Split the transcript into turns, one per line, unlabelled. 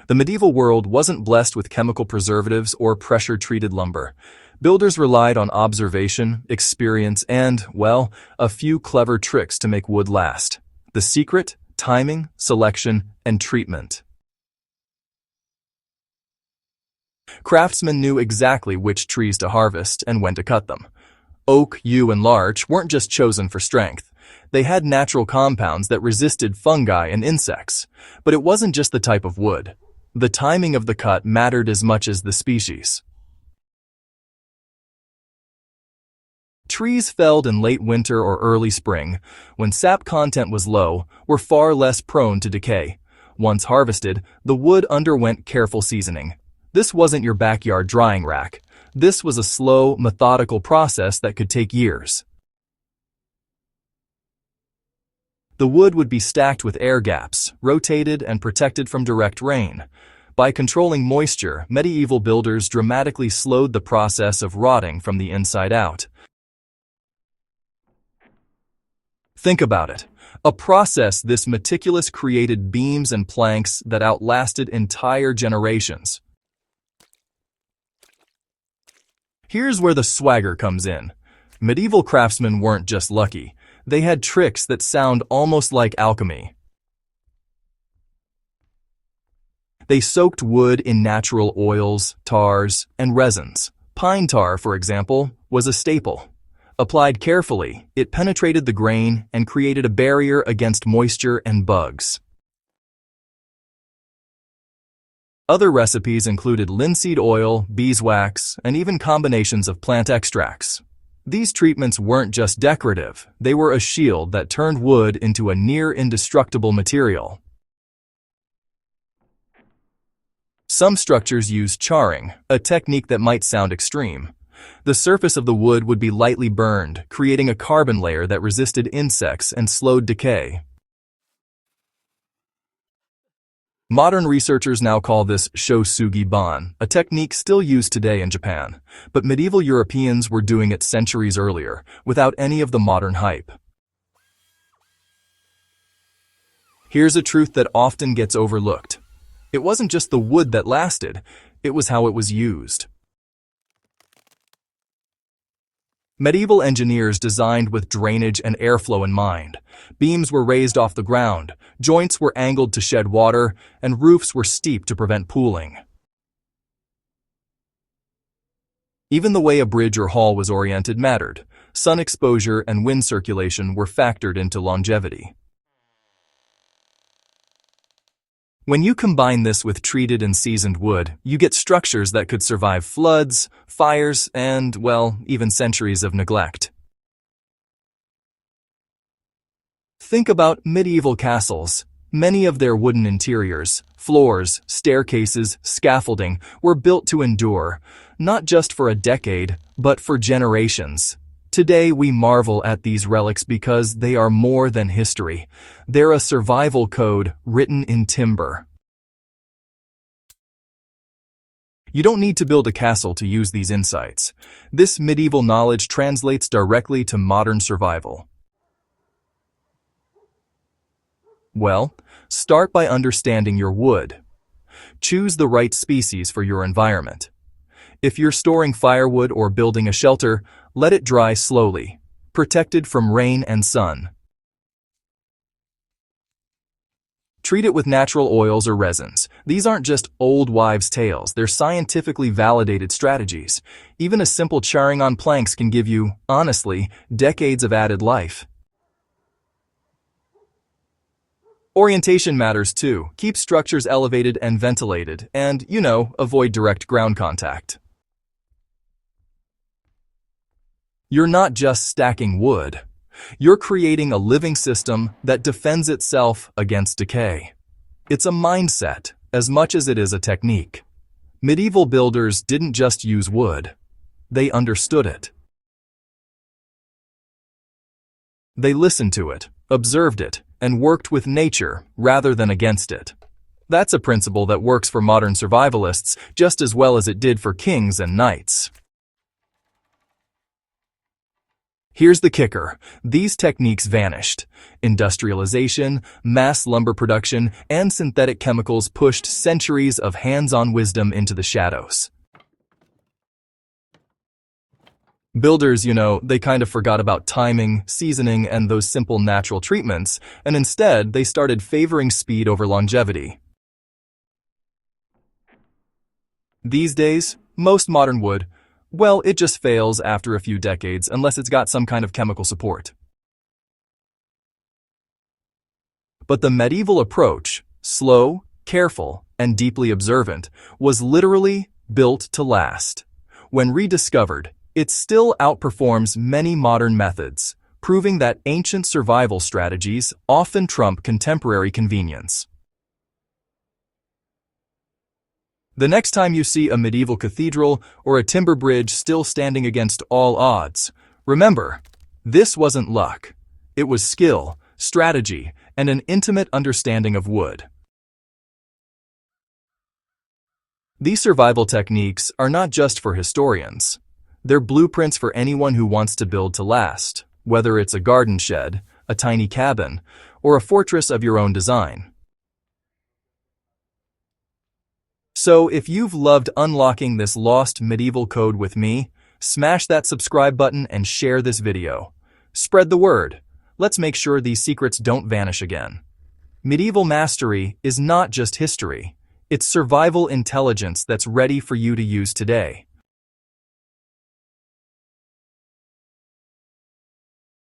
The medieval world wasn't blessed with chemical preservatives or pressure-treated lumber. Builders relied on observation, experience, and, well, a few clever tricks to make wood last. The secret? Timing, selection, and treatment. Craftsmen knew exactly which trees to harvest and when to cut them. Oak, yew, and larch weren't just chosen for strength. They had natural compounds that resisted fungi and insects. But it wasn't just the type of wood. The timing of the cut mattered as much as the species. Trees felled in late winter or early spring, when sap content was low, were far less prone to decay. Once harvested, the wood underwent careful seasoning. This wasn't your backyard drying rack. This was a slow, methodical process that could take years. The wood would be stacked with air gaps, rotated and protected from direct rain. By controlling moisture, medieval builders dramatically slowed the process of rotting from the inside out. Think about it. A process this meticulous created beams and planks that outlasted entire generations. Here's where the swagger comes in. Medieval craftsmen weren't just lucky. They had tricks that sound almost like alchemy. They soaked wood in natural oils, tars, and resins. Pine tar, for example, was a staple. Applied carefully, it penetrated the grain and created a barrier against moisture and bugs. Other recipes included linseed oil, beeswax, and even combinations of plant extracts. These treatments weren't just decorative, they were a shield that turned wood into a near-indestructible material. Some structures used charring, a technique that might sound extreme. The surface of the wood would be lightly burned, creating a carbon layer that resisted insects and slowed decay. Modern researchers now call this shosugi-ban, a technique still used today in Japan, but medieval Europeans were doing it centuries earlier, without any of the modern hype. Here's a truth that often gets overlooked. It wasn't just the wood that lasted, it was how it was used. Medieval engineers designed with drainage and airflow in mind. Beams were raised off the ground, joints were angled to shed water, and roofs were steep to prevent pooling. Even the way a bridge or hall was oriented mattered. Sun exposure and wind circulation were factored into longevity. When you combine this with treated and seasoned wood, you get structures that could survive floods, fires, and, well, even centuries of neglect. Think about medieval castles. Many of their wooden interiors, floors, staircases, scaffolding were built to endure, not just for a decade, but for generations. Today we marvel at these relics because they are more than history. They're a survival code written in timber. You don't need to build a castle to use these insights. This medieval knowledge translates directly to modern survival. Well, start by understanding your wood. Choose the right species for your environment. If you're storing firewood or building a shelter, let it dry slowly, protected from rain and sun. Treat it with natural oils or resins. These aren't just old wives' tales, they're scientifically validated strategies. Even a simple charring on planks can give you, honestly, decades of added life. Orientation matters too. Keep structures elevated and ventilated, and, avoid direct ground contact. You're not just stacking wood. You're creating a living system that defends itself against decay. It's a mindset as much as it is a technique. Medieval builders didn't just use wood. They understood it. They listened to it, observed it, and worked with nature rather than against it. That's a principle that works for modern survivalists just as well as it did for kings and knights. Here's the kicker. These techniques vanished. Industrialization, mass lumber production, and synthetic chemicals pushed centuries of hands-on wisdom into the shadows. Builders, they kind of forgot about timing, seasoning, and those simple natural treatments, and instead they started favoring speed over longevity. These days, most modern wood, well, it just fails after a few decades unless it's got some kind of chemical support. But the medieval approach, slow, careful, and deeply observant, was literally built to last. When rediscovered, it still outperforms many modern methods, proving that ancient survival strategies often trump contemporary convenience. The next time you see a medieval cathedral or a timber bridge still standing against all odds, remember, this wasn't luck. It was skill, strategy, and an intimate understanding of wood. These survival techniques are not just for historians. They're blueprints for anyone who wants to build to last, whether it's a garden shed, a tiny cabin, or a fortress of your own design. So if you've loved unlocking this lost medieval code with me, smash that subscribe button and share this video. Spread the word. Let's make sure these secrets don't vanish again. Medieval mastery is not just history. It's survival intelligence that's ready for you to use today.